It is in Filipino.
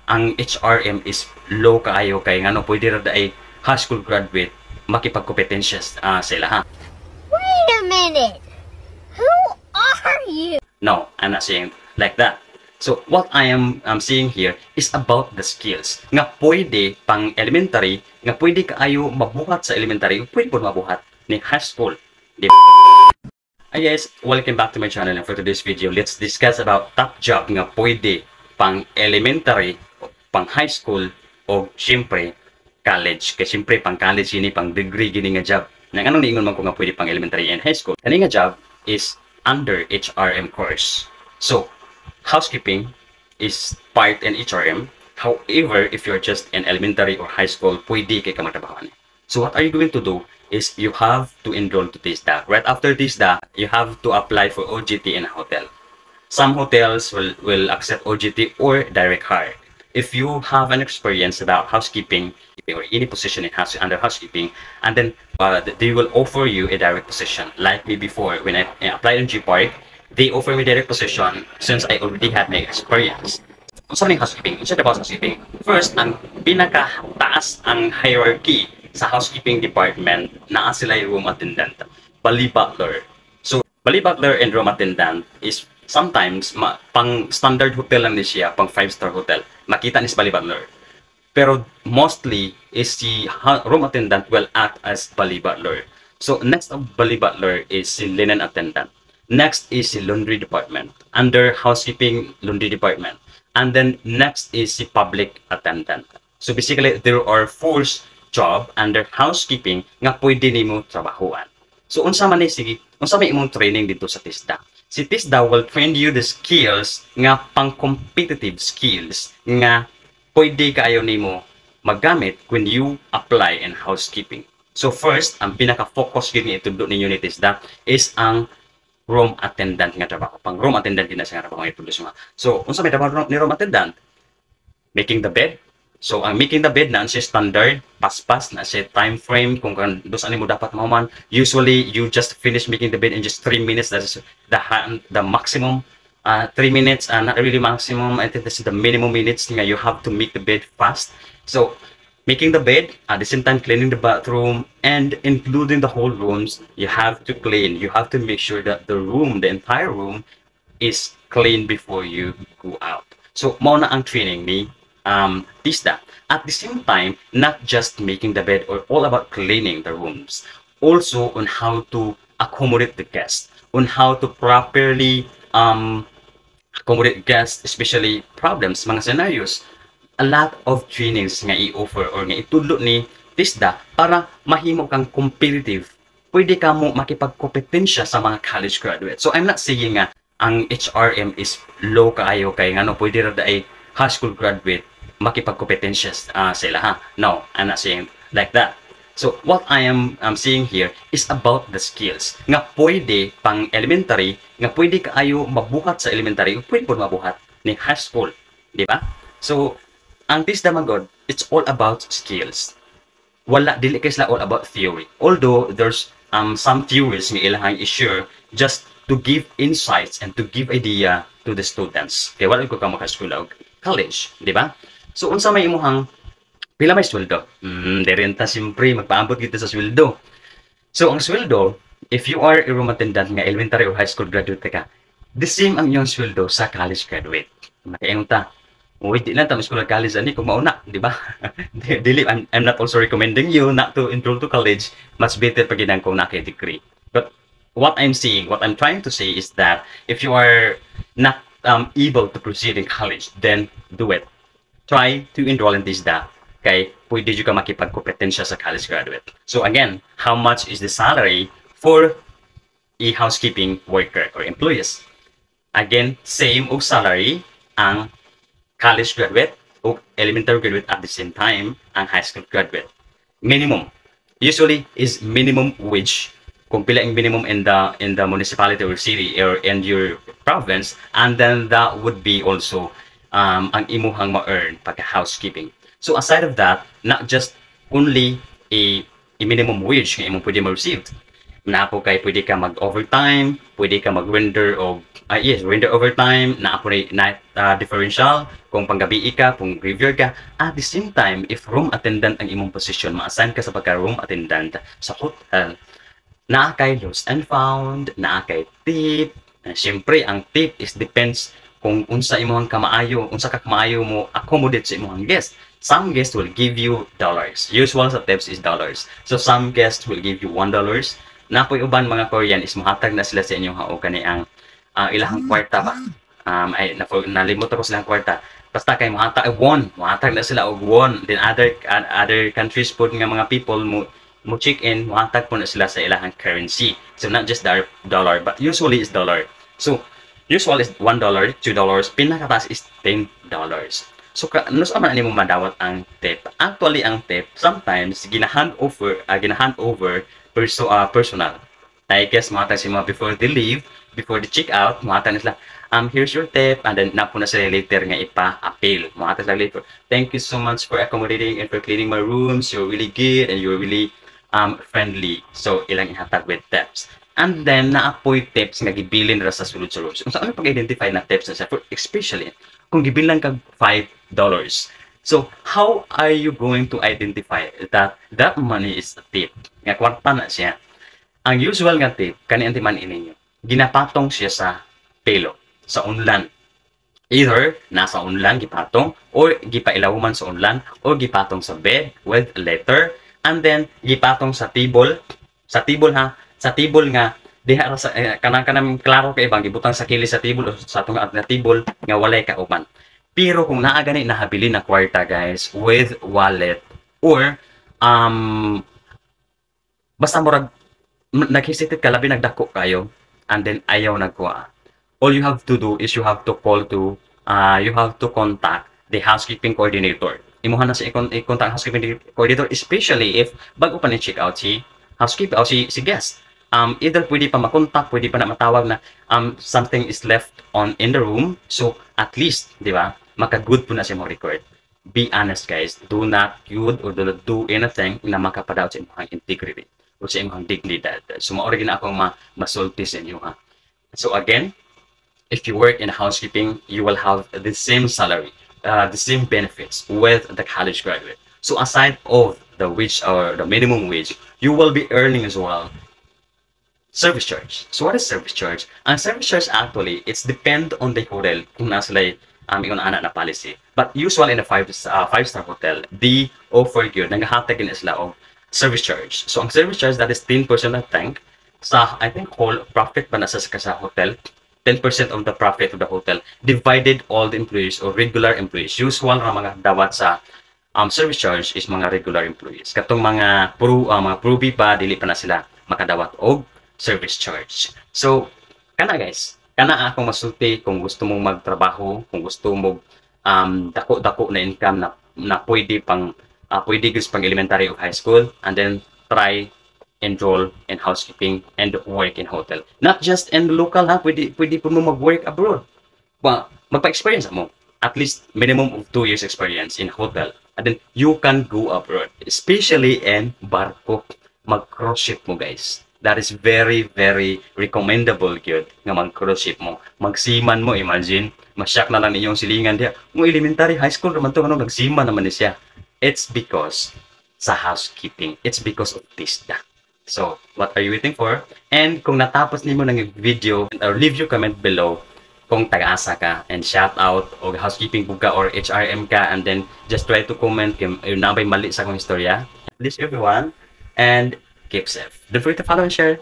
ang HRM is low kaayo kay ngano pwede ra ay high school graduate makipagkompetensya sa ilaha. Wait a minute. Who are you? No, I'm not saying like that. So what I am saying here is about the skills nga pwede pang elementary, nga pwede kaayo mabuhat sa elementary, pwede po mabuhat ni high school. Diba? Hi guys, welcome back to my channel, and for today's video, let's discuss about top job nga pwede pang elementary, pang high school, o syempre college. Kasi syempre pang college ini, pang degree gini nga job. Nang anong niingon man ko nga pwede pang elementary and high school. Kani nga job is under HRM course. So, housekeeping is part in HRM. However, if you're just in elementary or high school, pwede kay kamatabahan. So what are you going to do is you have to enroll to TISDA. Right after TISDA, you have to apply for OJT in a hotel. Some hotels will accept OJT or direct hire. If you have an experience about housekeeping or any position in under housekeeping, and then they will offer you a direct position. Like me before, when I applied in G-Park, they offer me direct position since I already had my experience. Kung saan yung housekeeping? Instead of housekeeping, first, ang pinaka-taas ang hierarchy sa housekeeping department, naa sila yung room attendant, bali butler. So, bali butler and room attendant is sometimes pang standard hotel lang ni siya, pang 5-star hotel. Makita ni si bali butler. Pero mostly is si room attendant will act as bali butler. So, next of bali butler is si linen attendant. Next is the laundry department, under housekeeping laundry department. And then next is the public attendant. So basically, there are 4 jobs under housekeeping nga pwede nimo trabahuan. So unsa man imong training dito sa TISDA? Si TISDA will train you the skills nga pang-competitive skills nga pwede kayo nimo magamit when you apply in housekeeping. So first, ang pinaka-focus gini itudlo ninyo ni TISDA is ang room attendant nga trabaho. Pang room attendant din na siya nga trabaho itudlo siya. So unsa may trabaho ni room attendant? Making the bed. So ang making the bed na siya standard, paspas na siya time frame kung dos ani mo dapat mahuman. Usually you just finish making the bed in just 3 minutes. That is the maximum 3 minutes, not really maximum. I think this is the minimum minutes nga you have to make the bed fast. So making the bed, at the same time cleaning the bathroom, and including the whole rooms, you have to clean. You have to make sure that the entire room is clean before you go out. So mao na ang training ni TISDA. At the same time, not just making the bed or all about cleaning the rooms, also on how to accommodate the guests, on how to properly accommodate guests, especially problems, mga scenarios. A lot of trainings nga i-offer or nga itudlo ni TISDA para mahimo kang competitive. Pwede ka mo makipagkompetensya sa mga college graduates. So I'm not saying nga ang HRM is low kaayo kay ngano pwede ra ay high school graduate makipagkompetensya sa ilaha. No, I'm not saying like that. So what I am saying here is about the skills nga pwede pang elementary, nga pwede kaayo mabuhat sa elementary, pwede po mabuhat ni high school, di ba? So ang TISDA magod, it's all about skills. Wala dili kay sila all about theory. Although there's some theories nga ilahang i-share just to give insights and to give idea to the students. Kaya wala ko ka maka-school o college, di ba? So unsa may imuhang pila may sweldo? Derenta simpre magpaambot kita sa sweldo. So ang sweldo, if you are a room attendant nga elementary or high school graduate ka, the same ang iyong sweldo sa college graduate. Makaingon ta. Uy, di lang ta school college ani kung mauna, di ba? Dili, I'm not also recommending you not to enroll to college. Much better pag ginang kung na kay degree. But what I'm trying to say is that if you are not able to proceed in college, then do it. Try to enroll in TISDA. Okay, pwede juga makipagkompetensya sa college graduate. So again, how much is the salary for a housekeeping worker or employees? Again, same og salary ang college graduate o elementary graduate at the same time ang high school graduate. Minimum usually is minimum wage kung pila ang minimum in the municipality or city or in your province, and then that would be also ang imuhang ma-earn pagka housekeeping. So aside of that, not just only a minimum wage nga imong pwede ma-receive. Naapo kay pwede ka mag-overtime, pwede ka mag-render o render overtime, naapo na differential kung panggabi ka, kung graveyard ka. At the same time, if room attendant ang imong position, ma-assign ka sa pagka-room attendant sa hotel, naa kay lost and found, naa kay tip. Siyempre, ang tip is depends kung unsa imong kamaayo, unsa ka kamaayo mo accommodate sa imong guest. Some guests will give you dollars. Usual sa tips is dollars. So some guests will give you $1. Napoy uban mga Korean is mahatag na sila sa inyong hao kani ang ilahang kwarta ba. Nalimot ako silang kwarta. Basta kay mahatag na sila og won. Then other countries po nga mga people mo check in, mahatag po na sila sa ilahang currency. So not just dollar, but usually is dollar. So usual is $1, $2, pinakataas is $10. So ano sa man mo madawat ang tip? Actually ang tip sometimes gina-hand over personal. I guess mahatag si mga before they leave, before they check out, mahatag na sila, here's your tip, and then napo na sila later nga ipa-appeal. Mahatag sila later, thank you so much for accommodating and for cleaning my rooms, you're really good and you're really friendly. So ilang ihatag with tips. And then naapoy tips nga gibilin ra sa sulod sa rooms. Unsa ano pag-identify na tips na siya, especially kung gibilan kag $5. So, how are you going to identify that money is a tip? Nga kwarta na siya. Ang usual nga tip, kaniang timan ininyo, ginapatong siya sa pelo, sa unlan. Either nasa unlan gipatong, or gipailawan sa unlan, or gipatong sa bed with a letter, and then gipatong sa table nga diha sa kanang klaro kay ibang gibutang sa kili sa table o sa atong na table nga walay kauban. Pero kung naa gani nahabilin na kwarta guys with wallet or basta murag naghisitit ka labi nagdako kayo and then ayaw nagkuha. All you have to do is you have to contact the housekeeping coordinator. Imuha na sa i-contact housekeeping coordinator, especially if bago pa ni check out si housekeeper o si guest. Either pwede pa makontak, pwede pa na matawag na something is left in the room. So at least, di ba, makagood po na siya mo record. Be honest guys, do not do anything na makapadawat sa imong integrity o sa imong dignidad. So maori na akong masulti sa inyo ha. So again, if you work in housekeeping, you will have the same salary, the same benefits with the college graduate. So aside of the wage or the minimum wage, you will be earning as well service charge. So what is service charge? Ang service charge actually, it's depend on the hotel kung nasa lay yung anak na policy. But usually in a five-star hotel, they offer you, nanghahatag din sila og service charge. So ang service charge, that is 10% of tank. Sa, I think, whole profit ba nasa sa hotel, 10% of the profit of the hotel, divided all the employees or regular employees. Usual na mga dawat sa service charge is mga regular employees. Katong mga probi pa, dili pa na sila makadawat og service charge. So, kana guys, kana akong masulti kung gusto mong magtrabaho, kung gusto mong dako-dako na income na pwede pang elementary o high school, and then try enroll in housekeeping and work in hotel. Not just in local ha, pwede po mo mag-work abroad. Magpa-experience mo. At least minimum of 2 years experience in hotel. And then you can go abroad. Especially in barko. Mag-cross ship mo guys. That is very, very recommendable good nga mag-cruise ship mo. Magsiman mo, imagine. Masyak na lang inyong silingan diya. Mo elementary, high school naman to, nagsiman naman siya. It's because sa housekeeping. It's because of TISDA. So, what are you waiting for? And kung natapos nimo ng video, leave your comment below kung taga-asa ka and shout out o housekeeping buka or HRM ka, and then just try to comment kung nabay mali sa akong istorya. Please everyone, and keep safe. Don't forget to follow and share.